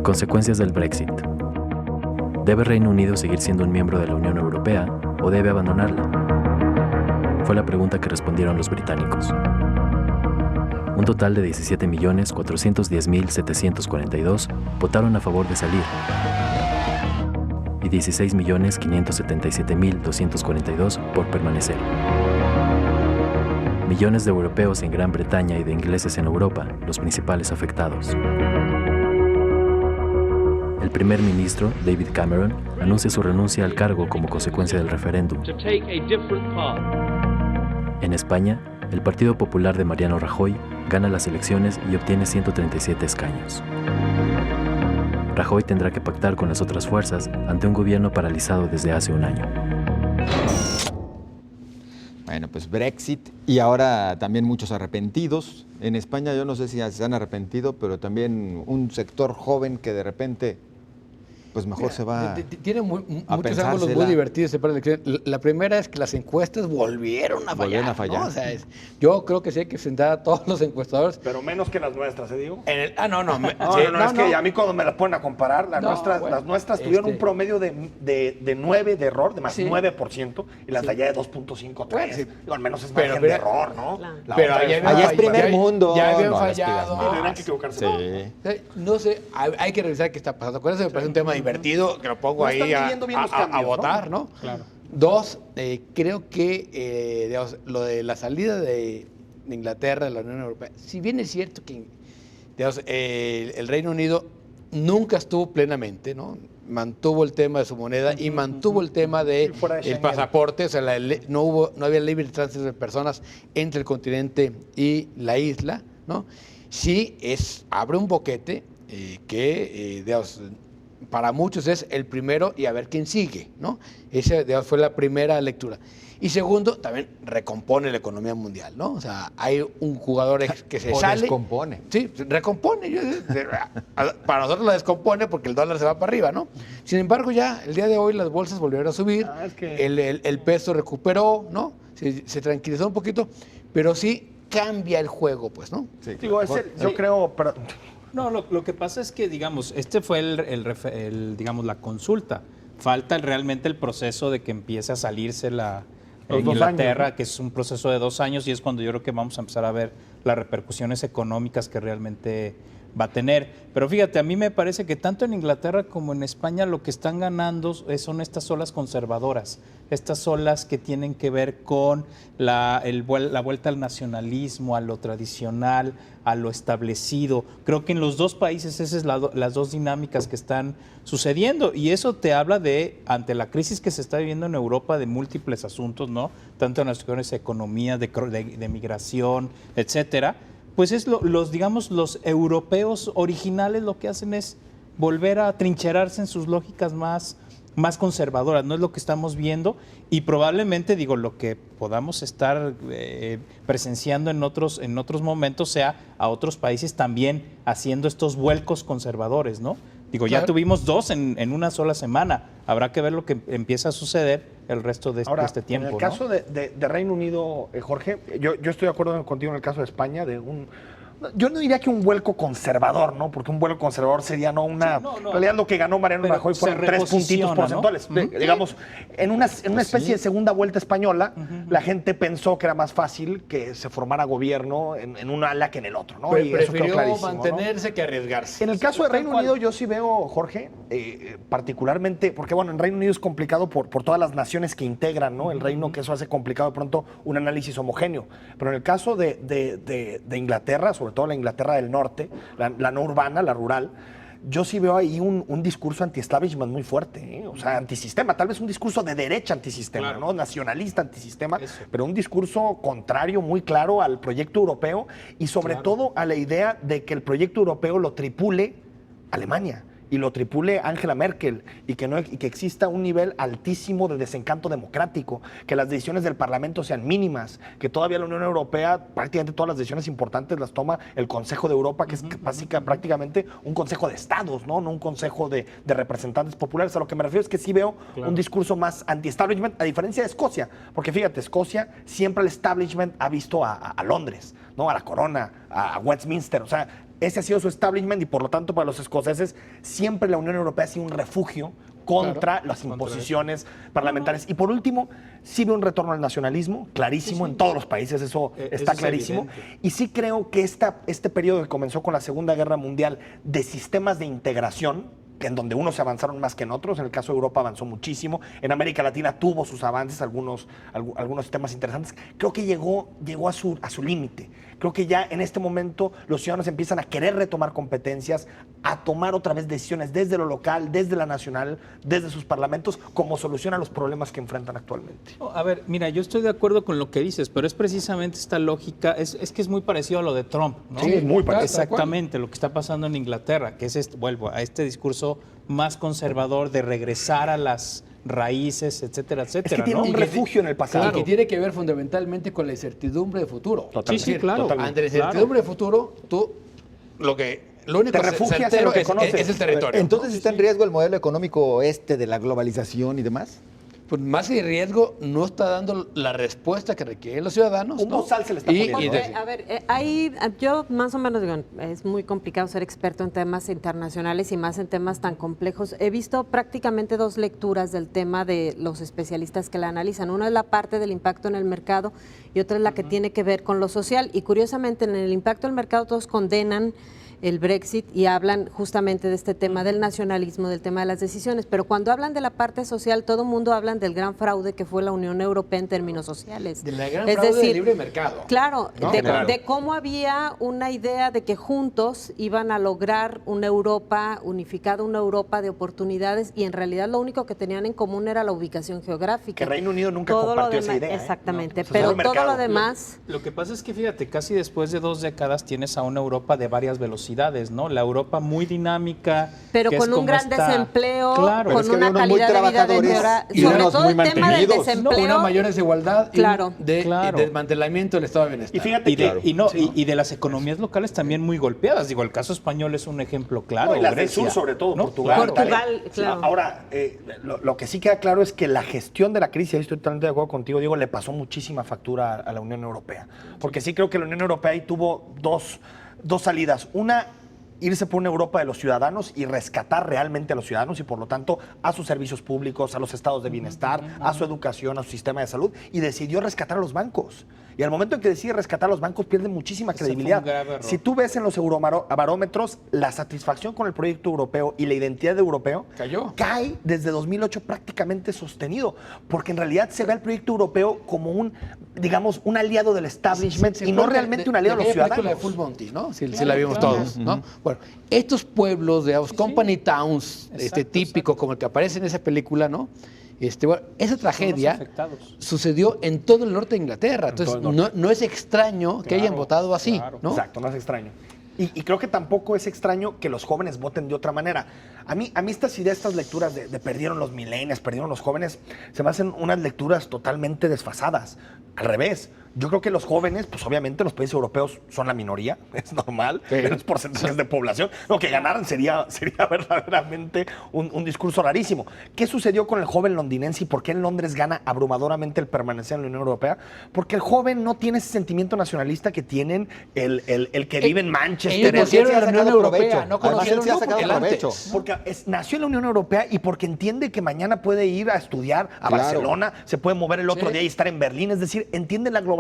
Consecuencias del Brexit. ¿Debe Reino Unido seguir siendo un miembro de la Unión Europea o debe abandonarla? Fue la pregunta que respondieron los británicos. Un total de 17.410.742 votaron a favor de salir y 16.577.242 por permanecer. Millones de europeos en Gran Bretaña y de ingleses en Europa, los principales afectados. El primer ministro, David Cameron, anuncia su renuncia al cargo como consecuencia del referéndum. En España, el Partido Popular de Mariano Rajoy gana las elecciones y obtiene 137 escaños. Rajoy tendrá que pactar con las otras fuerzas ante un gobierno paralizado desde hace un año. Bueno, pues Brexit y ahora también muchos arrepentidos. En España yo no sé si se han arrepentido, pero también un sector joven que de repente pues mejor se va tiene muchos ángulos muy divertidos. La primera es que las encuestas volvieron a fallar. ¿No? O sea, yo creo que sí hay que sentar a todos los encuestadores. Pero menos que las nuestras, digo. Es que a mí cuando me las ponen a comparar, las nuestras tuvieron un promedio de 9 de error, de más 9%, y las de allá de 2.5, 3. Al menos es margen de error, ¿no? Claro. Pero allá es primer mundo. Ya habían fallado. Tendrán que equivocarse. No sé, hay que revisar qué está pasando. Con eso me parece un tema divertido, que lo pongo ahí a votar, ¿no? Claro. Dos, creo que digamos, lo de la salida de Inglaterra de la Unión Europea, si bien es cierto que digamos, el Reino Unido nunca estuvo plenamente, ¿no? Mantuvo el tema de su moneda y mantuvo el tema del pasaporte, o sea, no había libre tránsito de personas entre el continente y la isla, ¿no? Sí abre un boquete que digamos, para muchos es el primero y a ver quién sigue, ¿no? Esa fue la primera lectura. Y segundo, también recompone la economía mundial, ¿no? O sea, hay un jugador que se sale. Descompone. Sí, recompone. Para nosotros la descompone porque el dólar se va para arriba, ¿no? Sin embargo, ya el día de hoy las bolsas volvieron a subir, el peso recuperó, ¿no? Se tranquilizó un poquito, pero sí cambia el juego, pues, ¿no? Sí, digo, yo creo... No, lo que pasa es que, digamos, este fue digamos, la consulta. Falta realmente el proceso de que empiece a salirse Inglaterra, años, ¿no? Que es un proceso de 2 años y es cuando yo creo que vamos a empezar a ver las repercusiones económicas que realmente va a tener. Pero fíjate, a mí me parece que tanto en Inglaterra como en España lo que están ganando son estas olas conservadoras, estas olas que tienen que ver con la vuelta al nacionalismo, a lo tradicional, a lo establecido. Creo que en los dos países esas son las dos dinámicas que están sucediendo y eso te habla ante la crisis que se está viviendo en Europa de múltiples asuntos, ¿no? Tanto en las cuestiones de economía, de migración, etcétera. Pues los europeos originales lo que hacen es volver a trincherarse en sus lógicas más conservadoras, no es lo que estamos viendo y probablemente, lo que podamos estar presenciando en otros momentos sea a otros países también haciendo estos vuelcos conservadores, ¿no? Claro. Ya tuvimos 2 en una sola semana, habrá que ver lo que empieza a suceder el resto de este tiempo. En el caso de Reino Unido, Jorge, yo estoy de acuerdo contigo en el caso de España, yo no diría que un vuelco conservador, ¿no? Porque un vuelco conservador sería En realidad lo que ganó Mariano Rajoy fueron 3 puntitos porcentuales. ¿No? Digamos, en una especie de segunda vuelta española, la gente pensó que era más fácil que se formara gobierno en un ala que en el otro, ¿no? Y prefirió mantenerse, ¿no?, que arriesgarse. En el caso de Reino Unido, yo sí veo, Jorge, particularmente, porque bueno, en Reino Unido es complicado por todas las naciones que integran, ¿no? El reino, que eso hace complicado de pronto un análisis homogéneo. Pero en el caso de Inglaterra, sobre todo la Inglaterra del norte, la no urbana, la rural, yo sí veo ahí un discurso anti-establishment muy fuerte, ¿eh? O sea, antisistema, tal vez un discurso de derecha antisistema, claro, ¿no? Nacionalista antisistema, pero un discurso contrario muy claro al proyecto europeo y sobre todo a la idea de que el proyecto europeo lo tripule Alemania y lo tripule Angela Merkel y que exista un nivel altísimo de desencanto democrático, que las decisiones del Parlamento sean mínimas, que todavía la Unión Europea prácticamente todas las decisiones importantes las toma el Consejo de Europa, que es prácticamente un consejo de estados, no un consejo de representantes populares. A lo que me refiero es que sí veo un discurso más anti-establishment, a diferencia de Escocia, porque fíjate, Escocia siempre el establishment ha visto a Londres, ¿no? A la corona, a Westminster, o sea, ese ha sido su establishment y por lo tanto para los escoceses siempre la Unión Europea ha sido un refugio contra las imposiciones parlamentarias. Y por último, sí veo un retorno al nacionalismo, clarísimo, en todos los países, eso está clarísimo. Y sí creo que este periodo que comenzó con la Segunda Guerra Mundial de sistemas de integración, en donde unos se avanzaron más que en otros, en el caso de Europa avanzó muchísimo, en América Latina tuvo sus avances, algunos temas interesantes, creo que llegó a su límite. Creo que ya en este momento los ciudadanos empiezan a querer retomar competencias, a tomar otra vez decisiones desde lo local, desde la nacional, desde sus parlamentos, como solución a los problemas que enfrentan actualmente. A ver, mira, yo estoy de acuerdo con lo que dices, pero es precisamente esta lógica, es que es muy parecido a lo de Trump, ¿no? Sí, es muy parecido. Exactamente, lo que está pasando en Inglaterra, que es, vuelvo a este discurso más conservador de regresar a las raíces, etcétera, etcétera. Es que tiene un refugio en el pasado. Y que tiene que ver fundamentalmente con la incertidumbre de futuro. Totalmente. Sí, claro. Ante la incertidumbre de futuro, tú lo único te refugias en lo que conoces. Es el territorio. Entonces, ¿está en riesgo el modelo económico de la globalización y demás? Pues más que riesgo, no está dando la respuesta que requieren los ciudadanos. Un bozal se le está poniendo. A ver, ahí yo más o menos digo, es muy complicado ser experto en temas internacionales y más en temas tan complejos. He visto prácticamente dos lecturas del tema de los especialistas que la analizan. Una es la parte del impacto en el mercado y otra es la que tiene que ver con lo social. Y curiosamente, en el impacto del mercado todos condenan el Brexit y hablan justamente de este tema del nacionalismo, del tema de las decisiones, pero cuando hablan de la parte social, todo el mundo hablan del gran fraude que fue la Unión Europea en términos sociales. De la gran fraude del libre mercado. Claro, ¿no? De cómo había una idea de que juntos iban a lograr una Europa unificada, una Europa de oportunidades, y en realidad lo único que tenían en común era la ubicación geográfica. Que Reino Unido nunca compartió esa idea. Exactamente, pero todo lo demás... Lo que pasa es que, fíjate, casi después de 2 décadas tienes a una Europa de varias velocidades, ¿no? La Europa muy dinámica. Pero con un gran desempleo, claro, con una calidad de vida deteriorada. Y sobre todo el tema del desempleo. Una mayor desigualdad Claro. y desmantelamiento del estado de bienestar. Y fíjate y de las economías locales también muy golpeadas. Digo, el caso español es un ejemplo claro. Y las del sur, sobre todo, ¿no? Portugal, claro. Ahora, lo que sí queda claro es que la gestión de la crisis, ahí estoy totalmente de acuerdo contigo, Diego, le pasó muchísima factura a la Unión Europea. Porque sí creo que la Unión Europea ahí tuvo dos salidas. Una, irse por una Europa de los ciudadanos y rescatar realmente a los ciudadanos y por lo tanto a sus servicios públicos, a los estados de bienestar, a su educación, a su sistema de salud, y decidió rescatar a los bancos. Y al momento en que decide rescatar a los bancos pierde muchísima credibilidad. Si tú ves en los eurobarómetros, la satisfacción con el proyecto europeo y la identidad de europeo cae desde 2008 prácticamente sostenido, porque en realidad se ve al proyecto europeo como un aliado del establishment y no realmente un aliado de los ciudadanos. La de Full Monty, ¿no? Si la vimos todos, ¿no? Bueno, estos pueblos, digamos, company towns, típico como el que aparece en esa película, ¿no? Esa tragedia sucedió en todo el norte de Inglaterra. Entonces, no es extraño que hayan votado así, ¿no? Exacto, no es extraño. Y creo que tampoco es extraño que los jóvenes voten de otra manera. A mí estas ideas, estas lecturas de perdieron los millennials, perdieron los jóvenes, se me hacen unas lecturas totalmente desfasadas. Al revés. Yo creo que los jóvenes, pues obviamente los países europeos son la minoría, es normal, menos porcentajes de población. Lo que ganaran sería verdaderamente un discurso rarísimo. ¿Qué sucedió con el joven londinense y por qué en Londres gana abrumadoramente el permanecer en la Unión Europea? Porque el joven no tiene ese sentimiento nacionalista que tienen el que vive en Manchester. Ellos conocieron la Unión Europea, no conocieron provecho. Porque nació en la Unión Europea y porque entiende que mañana puede ir a estudiar a Barcelona, se puede mover el otro día y estar en Berlín. Es decir, entiende la globalización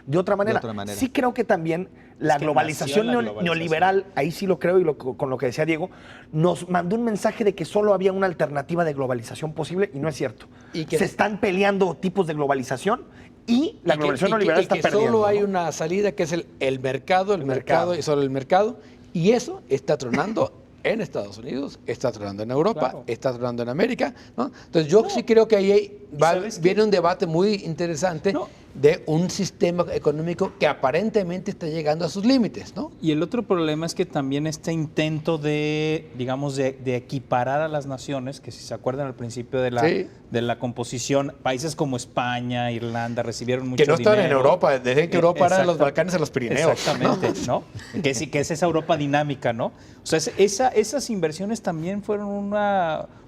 de otra manera. Sí creo que también la globalización neoliberal, ahí sí lo creo, y con lo que decía Diego, nos mandó un mensaje de que solo había una alternativa de globalización posible, y no es cierto. Se están peleando tipos de globalización y la globalización neoliberal está perdiendo. Solo hay una salida que es el mercado y solo el mercado, y eso está tronando en Estados Unidos, está tronando en Europa, está tronando en América, ¿no? Entonces yo sí creo que ahí viene un debate muy interesante de un sistema económico que aparentemente está llegando a sus límites, ¿no? Y el otro problema es que también este intento de, digamos, de equiparar a las naciones, que si se acuerdan al principio de la composición, países como España, Irlanda recibieron mucho dinero. Que no estaban en Europa, decían que Europa era los Balcanes a los Pirineos. Exactamente, ¿no? Que sí, que es esa Europa dinámica, ¿no? O sea, esas inversiones también fueron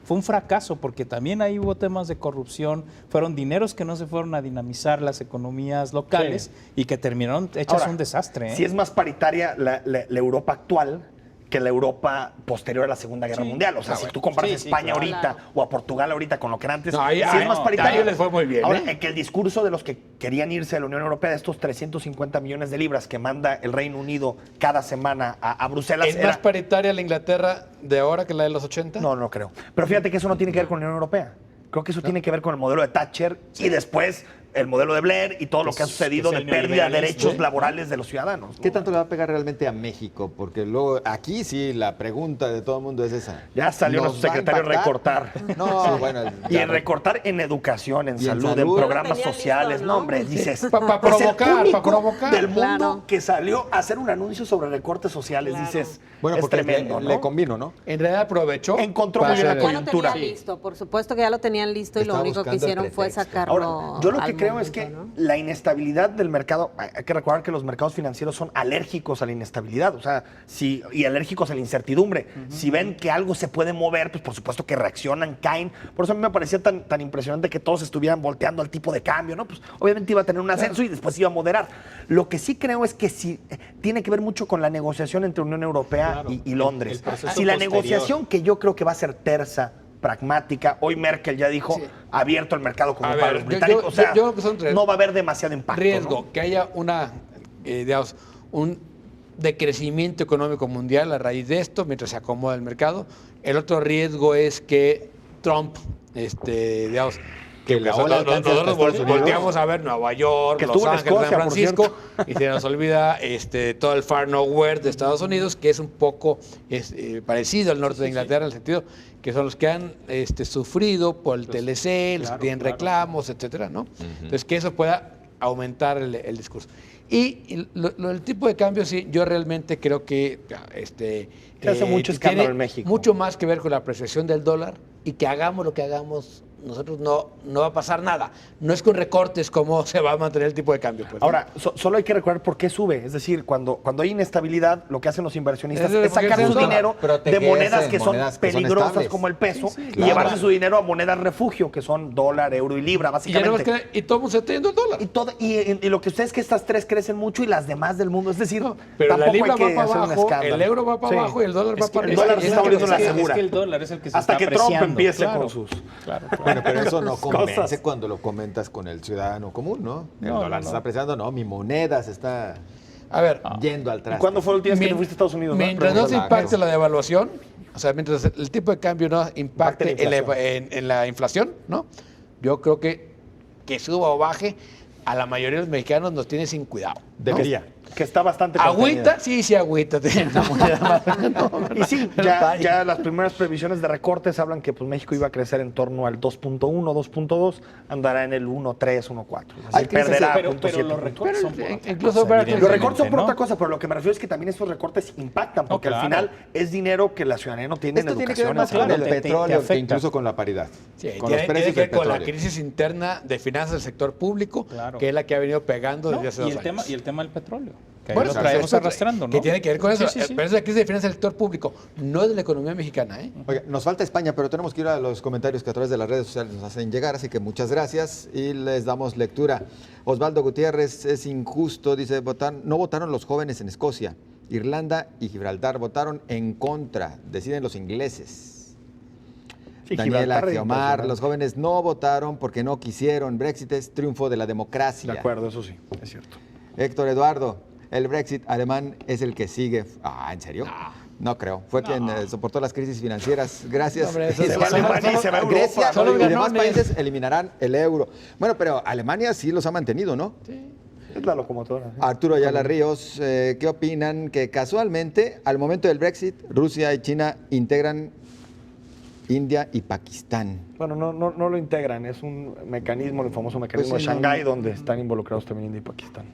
fue un fracaso porque también ahí hubo temas de corrupción, fueron dineros que no se fueron a dinamizar las economías locales y que terminaron hechas un desastre. Si es más paritaria la Europa actual que la Europa posterior a la Segunda Guerra Mundial. O sea, si tú comparas a España ahorita o a Portugal ahorita con lo que era antes, ahí es más paritario. Ahí les fue muy bien. Ahora, que el discurso de los que querían irse a la Unión Europea, de estos 350 millones de libras que manda el Reino Unido cada semana a Bruselas. ¿Es más paritaria la Inglaterra de ahora que la de los 80? No, no creo. Pero fíjate que eso no tiene que ver con la Unión Europea. Creo que eso tiene que ver con el modelo de Thatcher y después el modelo de Blair y todo lo que ha sucedido de pérdida de derechos laborales de los ciudadanos, ¿no? ¿Qué tanto le va a pegar realmente a México? Porque luego aquí sí la pregunta de todo el mundo es esa. Ya salió nuestro secretario a recortar. No, bueno. Y en recortar en educación, en salud, en programas sociales. Listo, ¿no? No, hombre, dices. Para provocar. Del mundo que salió a hacer un anuncio sobre recortes sociales, dices. Bueno, es porque tremendo, le ¿no? convino, ¿no? En realidad aprovechó. Encontró muy bien la Ya lo coyuntura. tenían listo, por supuesto que ya lo tenían listo y lo Estaba único que buscando el hicieron fue pretexto. sacarlo. Ahora, yo lo que al creo momento, es que ¿no? la inestabilidad del mercado, hay que recordar que los mercados financieros son alérgicos a la inestabilidad, o sea, y alérgicos a la incertidumbre. Si ven que algo se puede mover, pues por supuesto que reaccionan, caen. Por eso a mí me parecía tan impresionante que todos estuvieran volteando al tipo de cambio, ¿no? Pues obviamente iba a tener un ascenso y después iba a moderar. Lo que sí creo es que sí tiene que ver mucho con la negociación entre Unión Europea y Londres. Si la negociación, que yo creo que va a ser tersa, pragmática. Hoy Merkel ya dijo, abierto el mercado como para los británicos. O sea, yo creo que son no va a haber demasiado impacto. Riesgo, ¿no? que haya digamos, un decrecimiento económico mundial a raíz de esto, mientras se acomoda el mercado. El otro riesgo es que Trump, digamos, que nosotros volteamos a ver Nueva York, que Los Ángeles, Escocia, San Francisco, y se nos olvida todo el Far Nowhere de Estados Unidos, que es un poco parecido al norte de Inglaterra, en el sentido que son los que han sufrido por el TLC, los que tienen reclamos, etcétera, ¿no? Entonces, que eso pueda aumentar el discurso. Y lo del tipo de cambio, sí, yo realmente creo que Se hace mucho escándalo tiene en México. mucho más que ver con la apreciación del dólar y que hagamos lo que hagamos, nosotros no va a pasar nada. No es con recortes cómo se va a mantener el tipo de cambio. Pues, ¿no? Ahora, solo hay que recordar por qué sube. Es decir, cuando hay inestabilidad, lo que hacen los inversionistas Es es sacar porque su es dinero de protegerse monedas en que son monedas que son peligrosas estables. como el peso y claro. llevarse su dinero a monedas refugio, que son dólar, euro y libra, y, ya no básicamente. más y todo el mundo se está yendo el dólar. Y lo que usted es que estas tres crecen mucho y las demás del mundo. Es decir, Pero la tampoco libra hay que va para hacer un abajo, escándalo. el euro va para Sí. abajo y el dólar va para el arriba. dólar se está volviendo la segura. Es que el dólar es el que se Hasta está que Trump apreciando. empiece Claro. con sus... Claro. Bueno, pero eso no convence Cosas. cuando lo comentas con el ciudadano común, ¿no? El No, dólar no, se está apreciando, no, mi moneda se está A ver, yendo al ¿Y traste. cuándo fue la última vez que te fuiste a Estados Unidos? mientras no se Pregunta impacte Lagos. la devaluación, o sea, mientras el tipo de cambio no impacte en la inflación, ¿no? Yo creo que suba o baje, a la mayoría de los mexicanos nos tiene sin cuidado. ¿no? Debería. Que está bastante ¿Agüita? contenida. Sí, agüita. Tiene una moneda más. No, Y sí, ya las primeras previsiones de recortes hablan que pues, México iba a crecer en torno al 2.1, 2.2, andará en el 1.3, 1.4. Hay Así crisis, perderá pero 0.7 los recortes son por otra incluso cosa, ver- Los evidentemente, recortes son por ¿no? otra cosa, pero lo que me refiero es que también esos recortes impactan, porque claro. al final es dinero que la ciudadanía no tiene Esto en tiene que ver educación. más con claro, el te petróleo que afecta. incluso con la paridad. Sí, con los tiene precios que del ver con la petróleo. crisis interna de finanzas del sector público, Claro. que es la que ha venido pegando No, desde hace y 2 el años. tema y el tema del petróleo, que Bueno, ahí lo traemos exacto, arrastrando, ¿no? Que tiene que ver con eso. Sí, sí, sí. Pero es la crisis de finanzas del sector público, no de la economía mexicana, ¿eh? Oiga, nos falta España, pero tenemos que ir a los comentarios que a través de las redes sociales nos hacen llegar, así que muchas gracias y les damos lectura. Osvaldo Gutiérrez, es injusto, dice, no votaron los jóvenes en Escocia, Irlanda y Gibraltar, votaron en contra, deciden los ingleses. Sí, Daniela Gibraltar es Geomar, impresionante. los jóvenes no votaron porque no quisieron, Brexit es triunfo de la democracia. De acuerdo, eso sí, es cierto. Héctor Eduardo, el Brexit alemán es el que sigue. Ah, ¿en serio? No creo. Fue quien soportó las crisis financieras. Gracias. Hombre, eso Y se demás- va a Alemania y se va a Europa, Grecia ¿no? y demás Ganones. países eliminarán el euro. Bueno, pero Alemania sí los ha mantenido, ¿no? Es la locomotora. ¿sí? Arturo Ayala Ríos, ¿qué opinan? Que casualmente, al momento del Brexit, Rusia y China integran India y Pakistán. Bueno, no lo integran, es un mecanismo, el famoso mecanismo Pues sí, de no, Shanghái, no. donde están involucrados también India y Pakistán.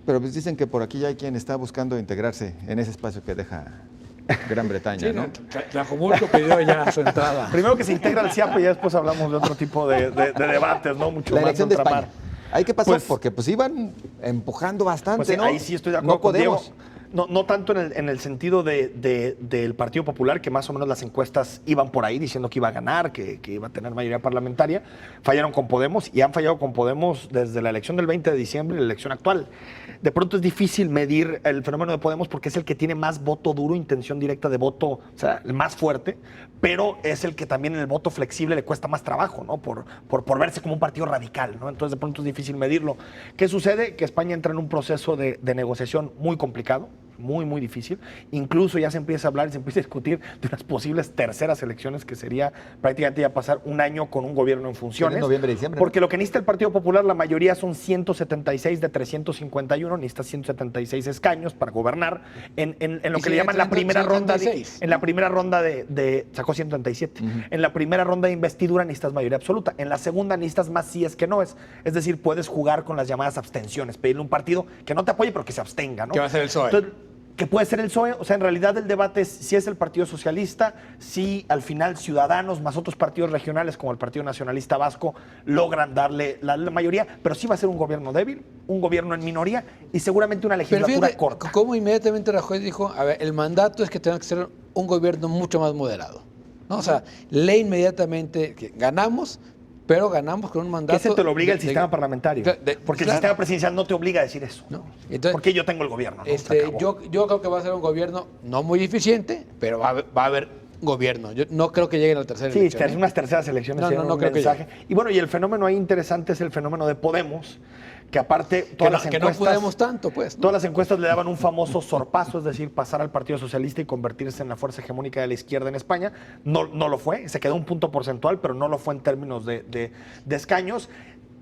Pero pues dicen que por aquí ya hay quien está buscando integrarse en ese espacio que deja Gran Bretaña, Sí, ¿no? Tlajomulco pidió ya su entrada. Primero que se integra el CIAP y ya después hablamos de otro tipo de debates, ¿no? Mucho La más elección de ultramar. España. ¿Ahí qué pasó? Pues- porque pues iban empujando bastante, Pues sí, ¿no? ahí sí estoy de acuerdo No con Diego. podemos. No tanto en el sentido del Partido Popular, que más o menos las encuestas iban por ahí diciendo que iba a ganar, que iba a tener mayoría parlamentaria. Fallaron con Podemos y han fallado con Podemos desde la elección del 20 de diciembre y la elección actual. De pronto es difícil medir el fenómeno de Podemos porque es el que tiene más voto duro, intención directa de voto, o sea, el más fuerte, pero es el que también en el voto flexible le cuesta más trabajo, ¿no? Por verse como un partido radical, ¿no? Entonces de pronto es difícil medirlo. ¿Qué sucede? Que España entra en un proceso de negociación muy complicado, muy, muy difícil. Incluso ya se empieza a hablar y se empieza a discutir de unas posibles terceras elecciones, que sería prácticamente ya pasar un año con un gobierno en funciones. En noviembre, diciembre. Porque lo que necesita el Partido Popular, la mayoría son 176 de 351, necesita 176 escaños para gobernar en lo que le llaman la primera ronda. En la primera ronda sacó 137. En la primera ronda de investidura necesitas mayoría absoluta. En la segunda necesitas más sí es que no es. Es decir, puedes jugar con las llamadas abstenciones, pedirle a un partido que no te apoye pero que se abstenga, ¿no? ¿Qué va a hacer el PSOE? Entonces, que puede ser el PSOE, o sea, en realidad el debate es si es el Partido Socialista, si al final Ciudadanos más otros partidos regionales como el Partido Nacionalista Vasco logran darle la mayoría, pero sí va a ser un gobierno débil, un gobierno en minoría y seguramente una legislatura corta. Como inmediatamente Rajoy dijo, a ver, el mandato es que tenga que ser un gobierno mucho más moderado, ¿no? O sea, lee inmediatamente que ganamos, pero ganamos con un mandato... Ese te lo obliga el sistema parlamentario. Porque el sistema presidencial no te obliga a decir eso. ¿No? Entonces, porque yo tengo el gobierno. ¿No? Yo creo que va a ser un gobierno no muy eficiente, pero va a haber gobierno. Yo no creo que lleguen a la tercera elección. Sí, unas terceras elecciones. No creo mensaje. Y bueno, y el fenómeno ahí interesante es el fenómeno de Podemos, que aparte todas las encuestas... Que no podemos tanto, pues, ¿no? Todas las encuestas le daban un famoso sorpaso, es decir, pasar al Partido Socialista y convertirse en la fuerza hegemónica de la izquierda en España. No lo fue, se quedó un punto porcentual, pero no lo fue en términos de escaños.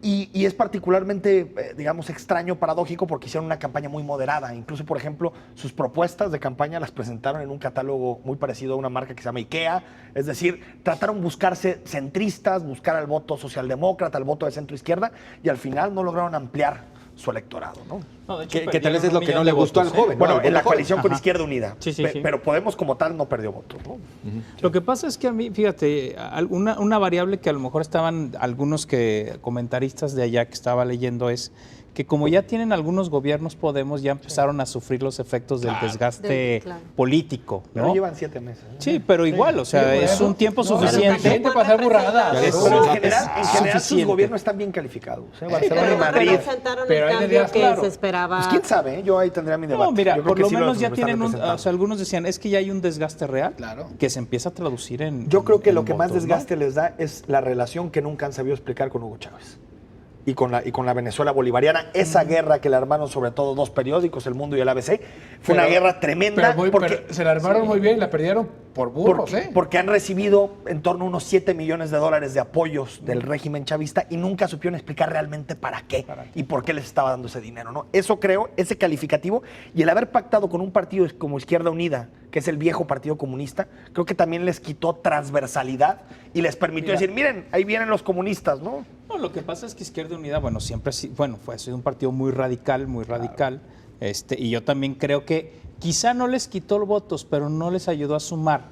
Y es particularmente, digamos, extraño, paradójico, porque hicieron una campaña muy moderada. Incluso, por ejemplo, sus propuestas de campaña las presentaron en un catálogo muy parecido a una marca que se llama IKEA. Es decir, trataron de buscarse centristas, buscar al voto socialdemócrata, al voto de centro-izquierda, y al final no lograron ampliar su electorado, ¿no? De hecho, que tal vez es lo que no le gustó al joven. Bueno, ¿no? en la coalición con Izquierda Unida. Sí. Pero Podemos como tal no perdió votos, ¿no? Lo que pasa es que a mí, fíjate, una variable que a lo mejor estaban algunos comentaristas de allá que estaba leyendo es que como ya tienen algunos gobiernos Podemos, ya empezaron a sufrir los efectos del desgaste político, ¿no? Pero llevan 7 meses. Sí, pero igual, o sea, es un tiempo suficiente para hacer burradas. Pero en general sus gobiernos están bien calificados. Barcelona y Madrid. Pero hay cambio que se esperaba. Pues quién sabe, yo ahí tendría mi debate. No, mira, Yo creo por que lo sí menos ya están tienen representando. o sea, algunos decían, es que ya hay un desgaste real Claro. que se empieza a traducir en Yo creo que lo que más votos, ¿no? desgaste les da es la relación que nunca han sabido explicar con Hugo Chávez. Y con la Venezuela bolivariana, esa guerra que le armaron sobre todo 2 periódicos, El Mundo y el ABC, fue una guerra tremenda. Pero se la armaron muy bien, la perdieron por burros, porque han recibido en torno a unos $7 millones de apoyos del régimen chavista y nunca supieron explicar realmente para qué y por qué les estaba dando ese dinero, ¿no? Eso creo, ese calificativo y el haber pactado con un partido como Izquierda Unida, que es el viejo Partido Comunista, creo que también les quitó transversalidad y les permitió decir, miren, ahí vienen los comunistas, ¿no? No, lo que pasa es que Izquierda Unida, bueno, siempre ha sido un partido muy radical, y yo también creo que quizá no les quitó los votos, pero no les ayudó a sumar,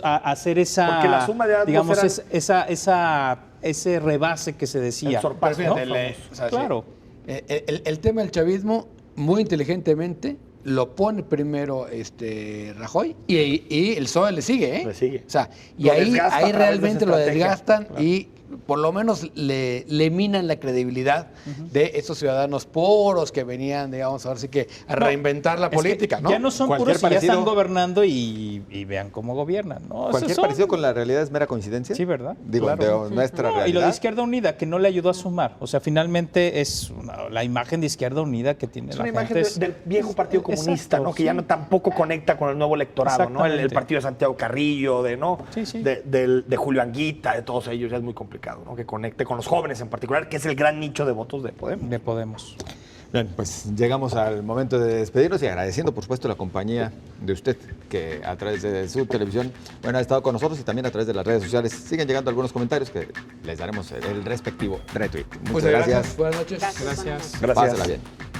a hacer esa, porque la suma de digamos, ese rebase que se decía. El sorpaso, ¿no? Claro. El tema del chavismo, muy inteligentemente, lo pone primero Rajoy y el PSOE le sigue, ¿eh? Le sigue. O sea, y Lo ahí desgasta a través realmente de esa lo estrategia. desgastan Claro. y por lo menos le minan la credibilidad de esos ciudadanos puros que venían, digamos, ahora sí que a reinventar la política, ¿no? Ya no son Cualquier puros y ya parecido- están gobernando y vean cómo gobiernan, ¿no? ¿Cualquier parecido con la realidad es mera coincidencia? Sí, ¿verdad? Digo, Claro. de nuestra No, realidad. y lo de Izquierda Unida, que no le ayudó a sumar. O sea, finalmente es la imagen de Izquierda Unida que tiene Es la una gente. imagen del viejo Partido Comunista, Exacto, ¿no? Que ya no tampoco conecta con el nuevo electorado, ¿no? El Exactamente. partido de Santiago Carrillo, Sí. de Julio Anguita, de todos ellos, ya es muy complicado, ¿no? Que conecte con los jóvenes en particular, que es el gran nicho de votos de Podemos. De Podemos. Bien, pues llegamos al momento de despedirnos y agradeciendo, por supuesto, la compañía de usted, que a través de su televisión, bueno, ha estado con nosotros y también a través de las redes sociales. Siguen llegando algunos comentarios que les daremos el respectivo retweet. Muchas gracias. Buenas noches. Gracias. Gracias. Pásela bien.